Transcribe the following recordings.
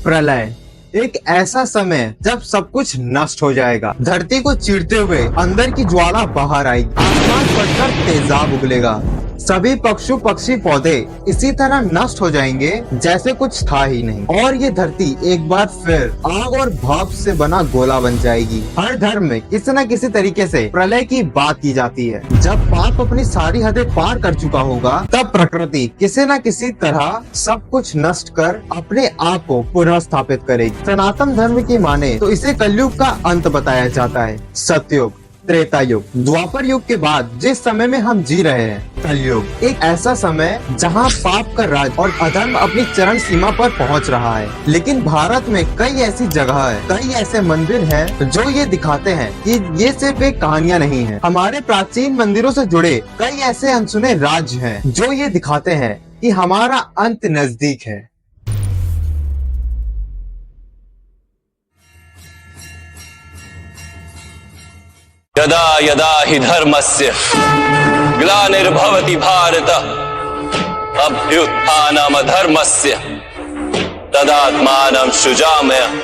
प्रलय एक ऐसा समय जब सब कुछ नष्ट हो जाएगा। धरती को चीरते हुए अंदर की ज्वाला बाहर आएगी, आसमान फटकर तेजाब उगलेगा, सभी पशु पक्षी पौधे इसी तरह नष्ट हो जाएंगे जैसे कुछ था ही नहीं, और ये धरती एक बार फिर आग और भाप से बना गोला बन जाएगी। हर धर्म में किसी न किसी तरीके से प्रलय की बात की जाती है। जब पाप अपनी सारी हदें पार कर चुका होगा, तब प्रकृति किसी न किसी तरह सब कुछ नष्ट कर अपने आप को पुनः स्थापित करेगी। सनातन धर्म की माने तो इसे कलयुग का अंत बताया जाता है। सतयुग, त्रेता युग, द्वापर युग के बाद जिस समय में हम जी रहे हैं, कलयुग एक ऐसा समय जहां पाप का राज और अधर्म अपनी चरम सीमा पर पहुंच रहा है। लेकिन भारत में कई ऐसी जगह है, कई ऐसे मंदिर हैं जो ये दिखाते हैं कि ये सिर्फ एक कहानियां नहीं है। हमारे प्राचीन मंदिरों से जुड़े कई ऐसे अनसुने राज्य हैं जो ये दिखाते हैं कि हमारा अंत नजदीक है। यदा यदा हि धर्मस्य ग्लानिर्भवति भारत अभ्युत्थानम् अधर्मस्य तदात्मानं सृजाम्यह।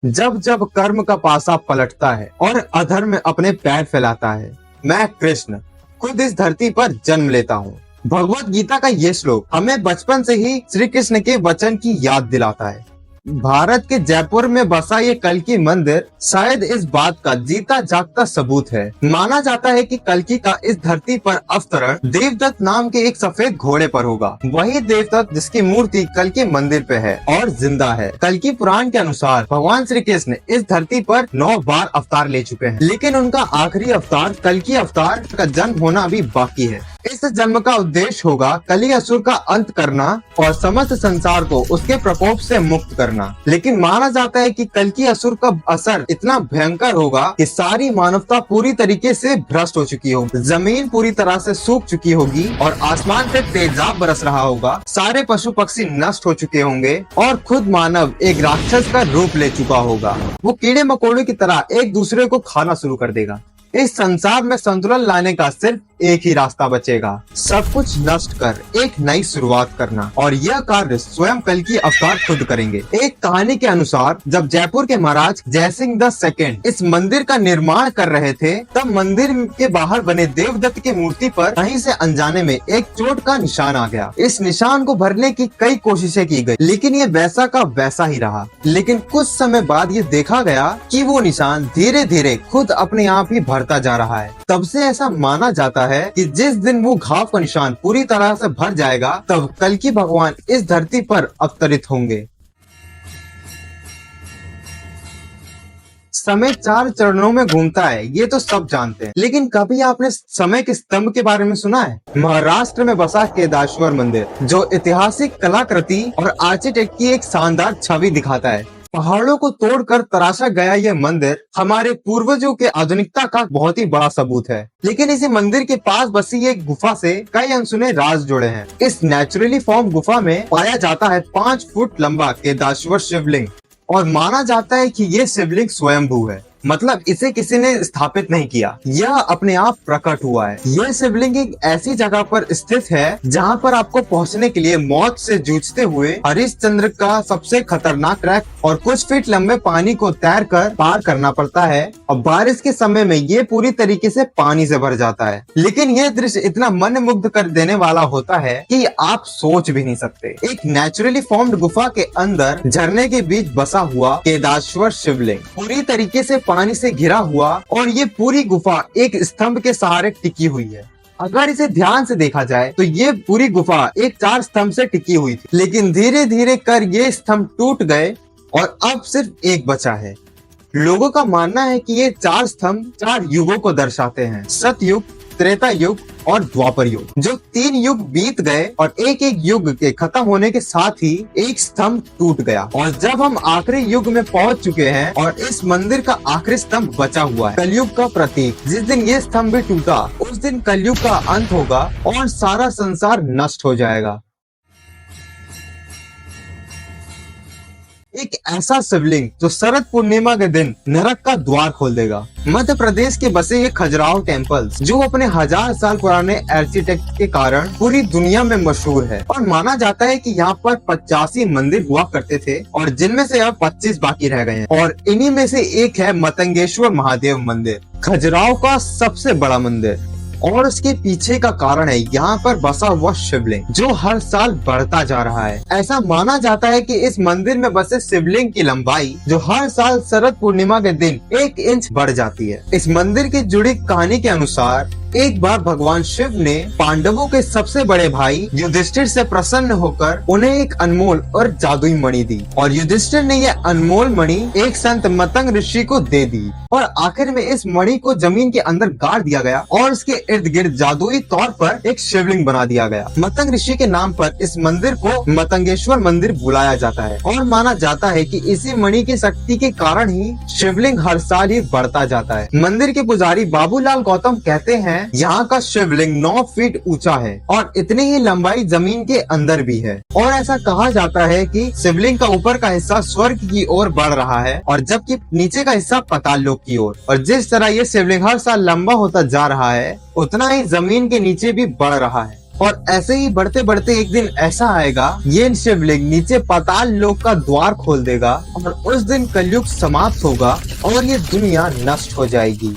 जब जब कर्म का पासा पलटता है और अधर्म अपने पैर फैलाता है, मैं कृष्ण खुद इस धरती पर जन्म लेता हूँ। भगवत गीता का ये श्लोक हमें बचपन से ही श्री कृष्ण के वचन की याद दिलाता है। भारत के जयपुर में बसा ये कल्कि मंदिर शायद इस बात का जीता जागता सबूत है। माना जाता है कि कल्कि का इस धरती पर अवतरण देवदत्त नाम के एक सफेद घोड़े पर होगा। वही देवदत्त जिसकी मूर्ति कल्कि मंदिर पे है और जिंदा है। कल्कि पुराण के अनुसार भगवान श्री कृष्ण इस धरती पर 9 बार अवतार ले चुके हैं, लेकिन उनका आखिरी अवतार कल्कि अवतार का जन्म होना अभी बाकी है। इस जन्म का उद्देश्य होगा कली असुर का अंत करना और समस्त संसार को उसके प्रकोप से मुक्त करना। लेकिन माना जाता है कि कल्कि असुर का असर इतना भयंकर होगा कि सारी मानवता पूरी तरीके से भ्रष्ट हो चुकी होगी, जमीन पूरी तरह से सूख चुकी होगी और आसमान से तेजाब बरस रहा होगा। सारे पशु पक्षी नष्ट हो चुके होंगे और खुद मानव एक राक्षस का रूप ले चुका होगा। वो कीड़े मकोड़े की तरह एक दूसरे को खाना शुरू कर देगा। इस संसार में संतुलन लाने का सिर्फ एक ही रास्ता बचेगा, सब कुछ नष्ट कर एक नई शुरुआत करना, और यह कार्य स्वयं कल्कि अवतार खुद करेंगे। एक कहानी के अनुसार जब जयपुर के महाराज जयसिंह द सेकंड इस मंदिर का निर्माण कर रहे थे, तब मंदिर के बाहर बने देवदत्त की मूर्ति पर कहीं से अनजाने में एक चोट का निशान आ गया। इस निशान को भरने की कई कोशिशें की गई, लेकिन ये वैसा का वैसा ही रहा। लेकिन कुछ समय बाद ये देखा गया कि वो निशान धीरे धीरे खुद अपने आप ही भरता जा रहा है। तब से ऐसा माना जाता है कि जिस दिन वो घाव का निशान पूरी तरह से भर जाएगा, तब कल्कि भगवान इस धरती पर अवतरित होंगे। समय 4 चरणों में घूमता है, ये तो सब जानते हैं, लेकिन कभी आपने समय के स्तंभ के बारे में सुना है? महाराष्ट्र में बसा केदारेश्वर मंदिर, जो ऐतिहासिक कलाकृति और आर्किटेक्ट की एक शानदार छवि दिखाता है। पहाड़ों को तोड़कर तराशा गया ये मंदिर हमारे पूर्वजों के आधुनिकता का बहुत ही बड़ा सबूत है। लेकिन इसी मंदिर के पास बसी एक गुफा से कई अनसुने राज जुड़े हैं। इस नेचुरली फॉर्म गुफा में पाया जाता है 5 फुट लंबा केदारेश्वर शिवलिंग, और माना जाता है कि ये शिवलिंग स्वयंभू है, मतलब इसे किसी ने स्थापित नहीं किया, यह अपने आप प्रकट हुआ है। यह शिवलिंग एक ऐसी जगह पर स्थित है जहां पर आपको पहुंचने के लिए मौत से जूझते हुए हरिश्चंद्र का सबसे खतरनाक ट्रैक और कुछ फीट लंबे पानी को तैर कर पार करना पड़ता है, और बारिश के समय में ये पूरी तरीके से पानी से भर जाता है। लेकिन यह दृश्य इतना मन मुग्ध कर देने वाला होता है कि आप सोच भी नहीं सकते। एक नेचुरली फॉर्म्ड गुफा के अंदर झरने के बीच बसा हुआ केदारेश्वर शिवलिंग पूरी तरीके से पानी से घिरा हुआ, और ये पूरी गुफा एक स्तंभ के सहारे टिकी हुई है। अगर इसे ध्यान से देखा जाए तो ये पूरी गुफा एक 4 स्तंभ से टिकी हुई थी, लेकिन धीरे धीरे कर ये स्तंभ टूट गए और अब सिर्फ एक बचा है। लोगों का मानना है कि ये 4 स्तंभ 4 युगों को दर्शाते हैं, सतयुग, त्रेता युग और द्वापर युग। जो 3 युग बीत गए और एक एक युग के खत्म होने के साथ ही एक स्तंभ टूट गया, और जब हम आखिरी युग में पहुंच चुके हैं और इस मंदिर का आखिरी स्तंभ बचा हुआ है, कलयुग का प्रतीक। जिस दिन ये स्तंभ भी टूटा, उस दिन कलयुग का अंत होगा और सारा संसार नष्ट हो जाएगा। एक ऐसा शिवलिंग जो शरद पूर्णिमा के दिन नरक का द्वार खोल देगा। मध्य प्रदेश के बसे ये खजुराहो टेम्पल्स जो अपने 1000 साल पुराने आर्किटेक्ट के कारण पूरी दुनिया में मशहूर है और माना जाता है कि यहाँ पर 85 मंदिर हुआ करते थे और जिनमें से अब 25 बाकी रह गए हैं और इन्हीं में से एक है मतंगेश्वर महादेव मंदिर, खजुराहो का सबसे बड़ा मंदिर। और उसके पीछे का कारण है यहाँ पर बसा हुआ शिवलिंग जो हर साल बढ़ता जा रहा है। ऐसा माना जाता है कि इस मंदिर में बसे शिवलिंग की लंबाई जो हर साल शरद पूर्णिमा के दिन 1 इंच बढ़ जाती है। इस मंदिर की जुड़ी कहानी के अनुसार एक बार भगवान शिव ने पांडवों के सबसे बड़े भाई युधिष्ठिर से प्रसन्न होकर उन्हें एक अनमोल और जादुई मणि दी और युधिष्ठिर ने यह अनमोल मणि एक संत मतंग ऋषि को दे दी और आखिर में इस मणि को जमीन के अंदर गाड़ दिया गया और उसके इर्द गिर्द जादुई तौर पर एक शिवलिंग बना दिया गया। मतंग ऋषि के नाम पर इस मंदिर को मतंगेश्वर मंदिर बुलाया जाता है और माना जाता है कि इसी मणि की शक्ति के कारण ही शिवलिंग हर साल ही बढ़ता जाता है। मंदिर के पुजारी बाबूलाल गौतम कहते हैं यहाँ का शिवलिंग 9 फीट ऊंचा है और इतनी ही लंबाई जमीन के अंदर भी है और ऐसा कहा जाता है कि शिवलिंग का ऊपर का हिस्सा स्वर्ग की ओर बढ़ रहा है और जबकि नीचे का हिस्सा पाताल लोक की ओर। और जिस तरह ये शिवलिंग हर साल लंबा होता जा रहा है उतना ही जमीन के नीचे भी बढ़ रहा है और ऐसे ही बढ़ते बढ़ते एक दिन ऐसा आएगा ये शिवलिंग नीचे पाताल लोक का द्वार खोल देगा और उस दिन कलयुग समाप्त होगा और ये दुनिया नष्ट हो जाएगी।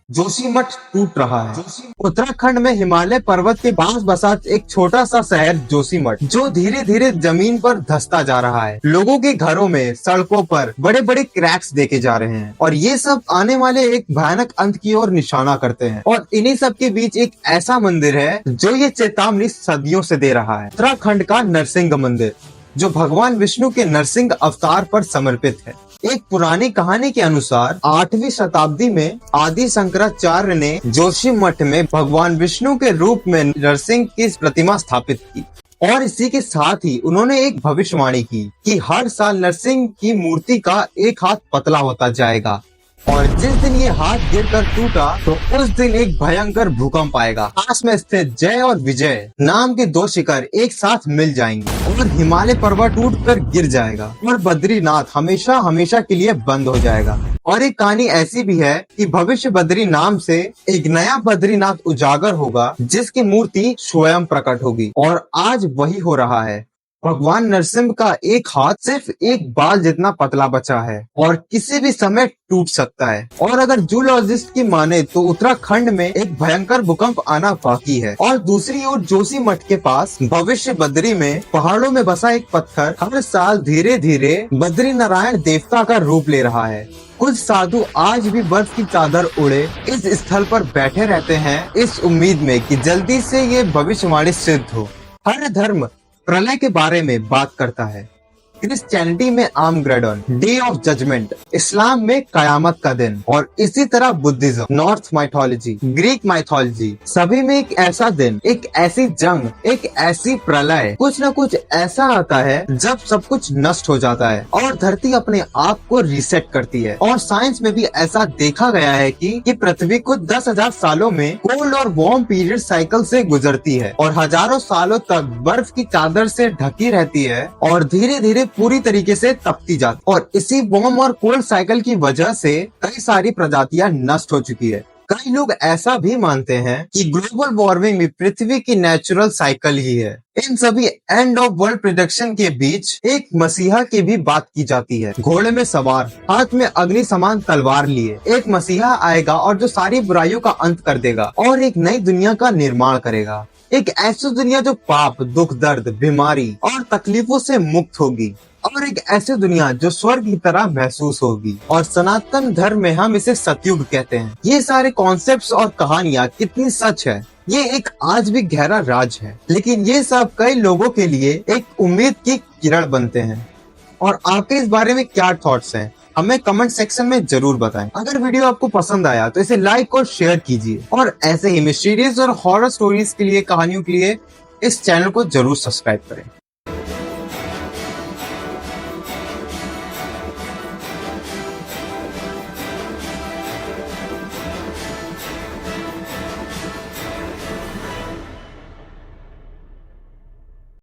जोशीमठ टूट रहा है। उत्तराखंड में हिमालय पर्वत के पास बसा एक छोटा सा शहर जोशीमठ जो धीरे धीरे जमीन पर धंसता जा रहा है। लोगों के घरों में सड़कों पर बड़े बड़े क्रैक्स देखे जा रहे हैं और ये सब आने वाले एक भयानक अंत की ओर निशाना करते हैं। और इन्हीं सब के बीच एक ऐसा मंदिर है जो ये चेतावनी सदियों से दे रहा है। उत्तराखंड का नरसिंह मंदिर जो भगवान विष्णु के नरसिंह अवतार पर समर्पित है। एक पुरानी कहानी के अनुसार 8वीं शताब्दी में आदि शंकराचार्य ने जोशीमठ में भगवान विष्णु के रूप में नरसिंह की प्रतिमा स्थापित की और इसी के साथ ही उन्होंने एक भविष्यवाणी की कि हर साल नरसिंह की मूर्ति का एक हाथ पतला होता जाएगा और जिस दिन ये हाथ गिरकर टूटा तो उस दिन एक भयंकर भूकंप आएगा। पास में स्थित जय और विजय नाम के 2 शिखर एक साथ मिल जाएंगे और हिमालय पर्वत टूटकर गिर जाएगा और बद्रीनाथ हमेशा हमेशा के लिए बंद हो जाएगा। और एक कहानी ऐसी भी है कि भविष्य बद्री नाम से एक नया बद्रीनाथ उजागर होगा जिसकी मूर्ति स्वयं प्रकट होगी और आज वही हो रहा है। भगवान नरसिंह का एक हाथ सिर्फ एक बाल जितना पतला बचा है और किसी भी समय टूट सकता है। और अगर जूलॉजिस्ट की माने तो उत्तराखंड में एक भयंकर भूकंप आना बाकी है। और दूसरी ओर जोशीमठ के पास भविष्य बद्री में पहाड़ों में बसा एक पत्थर हर साल धीरे धीरे बद्री नारायण देवता का रूप ले रहा है। कुछ साधु आज भी बर्फ की चादर उड़े इस स्थल पर बैठे रहते हैं इस उम्मीद में कि जल्दी से ये भविष्यवाणी सिद्ध हो। हर धर्म प्रलय के बारे में बात करता है। क्रिश्चियनिटी में आर्मगेडोन, डे ऑफ जजमेंट, इस्लाम में कयामत का दिन और इसी तरह Buddhism, north mythology, Greek mythology सभी में एक ऐसा दिन, एक ऐसी जंग, एक ऐसी प्रलय, कुछ न कुछ ऐसा आता है जब सब कुछ नष्ट हो जाता है और धरती अपने आप को रीसेट करती है। और साइंस में भी ऐसा देखा गया है कि पृथ्वी को 10,000 सालों में कोल्ड और वार्म पीरियड साइकिल से गुजरती है और हजारों सालों तक बर्फ की चादर से ढकी रहती है और धीरे धीरे पूरी तरीके से तपती जाती और इसी वार्म और कोल्ड साइकिल की वजह से कई सारी प्रजातियां नष्ट हो चुकी है। कई लोग ऐसा भी मानते हैं कि ग्लोबल वार्मिंग भी पृथ्वी की नेचुरल साइकिल ही है। इन सभी एंड ऑफ वर्ल्ड प्रेडिक्शन के बीच एक मसीहा की भी बात की जाती है। घोड़े में सवार, हाथ में अग्नि समान तलवार लिए एक मसीहा आएगा और जो सारी बुराइयों का अंत कर देगा और एक नई दुनिया का निर्माण करेगा। एक ऐसी दुनिया जो पाप, दुख, दर्द, बीमारी और तकलीफों से मुक्त होगी और एक ऐसी दुनिया जो स्वर्ग की तरह महसूस होगी। और सनातन धर्म में हम इसे सतयुग कहते हैं। ये सारे कॉन्सेप्ट्स और कहानियाँ कितनी सच है ये एक आज भी गहरा राज है, लेकिन ये सब कई लोगों के लिए एक उम्मीद की किरण बनते हैं। और आपके इस बारे में क्या थॉट्स हैं हमें कमेंट सेक्शन में जरूर बताएं। अगर वीडियो आपको पसंद आया तो इसे लाइक और शेयर कीजिए और ऐसे ही मिस्टीरियस और हॉरर स्टोरीज के लिए, कहानियों के लिए इस चैनल को जरूर सब्सक्राइब करें।